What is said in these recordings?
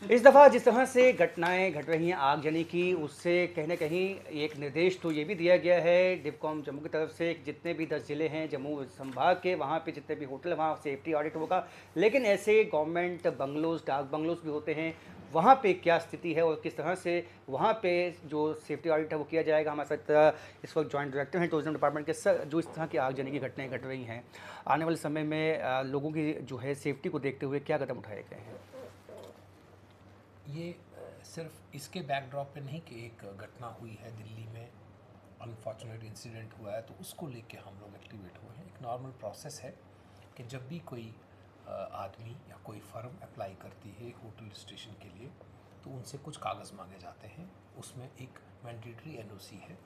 इस दफ़ा जिस तरह से घटनाएं घट रही हैं आगजनी की, उससे कहीं न कहीं एक निर्देश तो ये भी दिया गया है डिवकॉम जम्मू की तरफ से कि जितने भी 10 ज़िले हैं जम्मू संभाग के, वहाँ पे जितने भी होटल हैं वहाँ सेफ्टी ऑडिट होगा। लेकिन ऐसे गवर्नमेंट बंगलोज़, डाक बंगलोज़ भी होते हैं, वहाँ पे क्या स्थिति है और किस तरह से वहाँ पे जो सेफ्टी ऑडिट है वो किया जाएगा। हमारे साथ इस वक्त जॉइंट डायरेक्टर हैं टूरिज्म डिपार्टमेंट के सर, जो इस तरह की आगजनी की घटनाएँ घट रही हैं, आने वाले समय में लोगों की जो है सेफ्टी को देखते हुए क्या कदम उठाए गए हैं? ये सिर्फ इसके बैकड्रॉप पे नहीं कि एक घटना हुई है दिल्ली में, अनफॉर्चुनेट इंसिडेंट हुआ है तो उसको लेके हम लोग एक्टिवेट हुए हैं। एक नॉर्मल प्रोसेस है कि जब भी कोई आदमी या कोई फर्म अप्लाई करती है होटल स्टेशन के लिए तो उनसे कुछ कागज़ मांगे जाते हैं। उसमें एक मैंडेटरी एनओसी है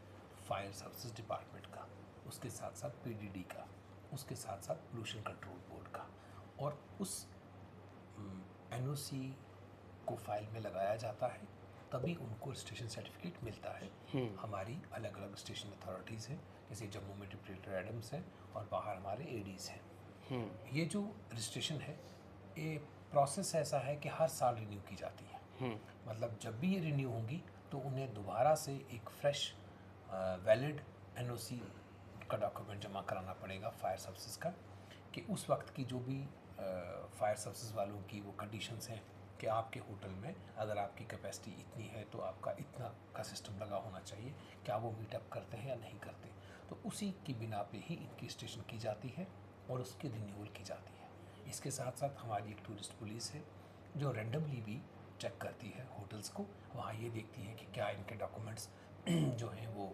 फायर सर्विसेज डिपार्टमेंट का, उसके साथ साथ पीडीडी का, उसके साथ साथ पोल्यूशन कंट्रोल बोर्ड का, और उस एनओसी को फाइल में लगाया जाता है तभी उनको स्टेशन सर्टिफिकेट मिलता है। हमारी अलग अलग स्टेशन अथॉरिटीज़ हैं, जैसे जम्मू में डिप्टी एडम्स हैं और बाहर हमारे एडीज़ हैं। ये जो रजिस्ट्रेशन है, ये प्रोसेस ऐसा है कि हर साल रिन्यू की जाती है। मतलब जब भी ये रिन्यू होंगी तो उन्हें दोबारा से एक फ्रेश वैलिड एनओसी का डॉक्यूमेंट जमा कराना पड़ेगा फायर सर्विसेज का, कि उस वक्त की जो भी फायर सर्विसेज वालों की वो कंडीशंस हैं कि आपके होटल में अगर आपकी कैपेसिटी इतनी है तो आपका इतना का सिस्टम लगा होना चाहिए, क्या वो मीटअप करते हैं या नहीं करते। तो उसी की बिना पे ही इनकी रजिस्ट्रेशन की जाती है और उसकी रिन्यूअल की जाती है। इसके साथ साथ हमारी एक टूरिस्ट पुलिस है जो रैंडमली भी चेक करती है होटल्स को। वहाँ ये देखती है कि क्या इनके डॉक्यूमेंट्स जो हैं वो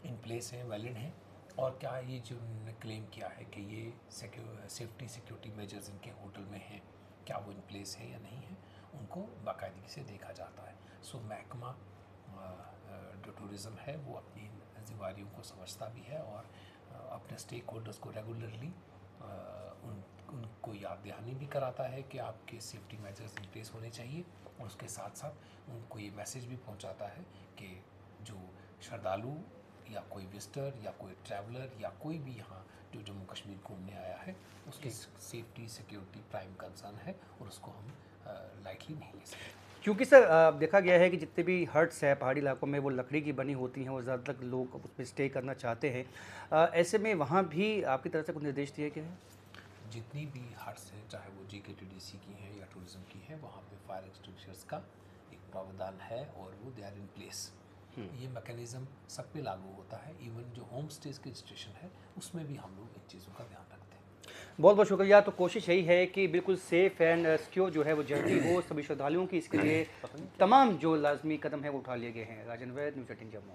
इन प्लेस हैं, वैलिड हैं, और क्या ये जो उन्होंने क्लेम किया है कि ये सेफ्टी सिक्योरिटी मेजर्स इनके होटल में हैं, क्या वो इन प्लेस है या नहीं है, उनको बाकायदगी से देखा जाता है। सो महकमा जो टूरिज़्म है वो अपनी जिम्मेदारियों को समझता भी है और अपने स्टेक होल्डर्स को रेगुलरली उनको याद दहानी भी कराता है कि आपके सेफ्टी मेजर्स इन प्लेस होने चाहिए, और उसके साथ साथ उनको ये मैसेज भी पहुंचाता है कि जो श्रद्धालु या कोई विजिटर या कोई ट्रैवलर या कोई भी यहाँ जो जम्मू कश्मीर घूमने आया है, उसकी सेफ्टी सिक्योरिटी प्राइम कंसर्न है और उसको हम लाइटली नहीं ले सकते। क्योंकि सर देखा गया है कि जितने भी हट्स है पहाड़ी इलाकों में वो लकड़ी की बनी होती हैं और ज़्यादातर लोग उसमें स्टे करना चाहते हैं। ऐसे में वहाँ भी आपकी तरफ से कुछ निर्देश दिए गए हैं? जितनी भी हट्स हैं, चाहे वो JKTDC की हैं या टूरिज़्म की हैं, वहाँ पे फायर एक्सटिंग्विशर्स का एक प्रावधान है और वो दे आर इन प्लेस। ये मैकेनिज़्म सब पे लागू होता है, इवन जो होम स्टेज की रजिस्ट्रेशन है उसमें भी हम लोग इन चीज़ों का ध्यान रखते हैं। बहुत बहुत शुक्रिया। तो कोशिश यही है कि बिल्कुल सेफ़ एंड सिक्योर जो है वो जर्नी हो सभी श्रद्धालुओं की। इसके लिए तमाम जो लाजमी कदम है वो उठा लिए गए हैं। राजन वैद, न्यूज़ 18 जम्मू।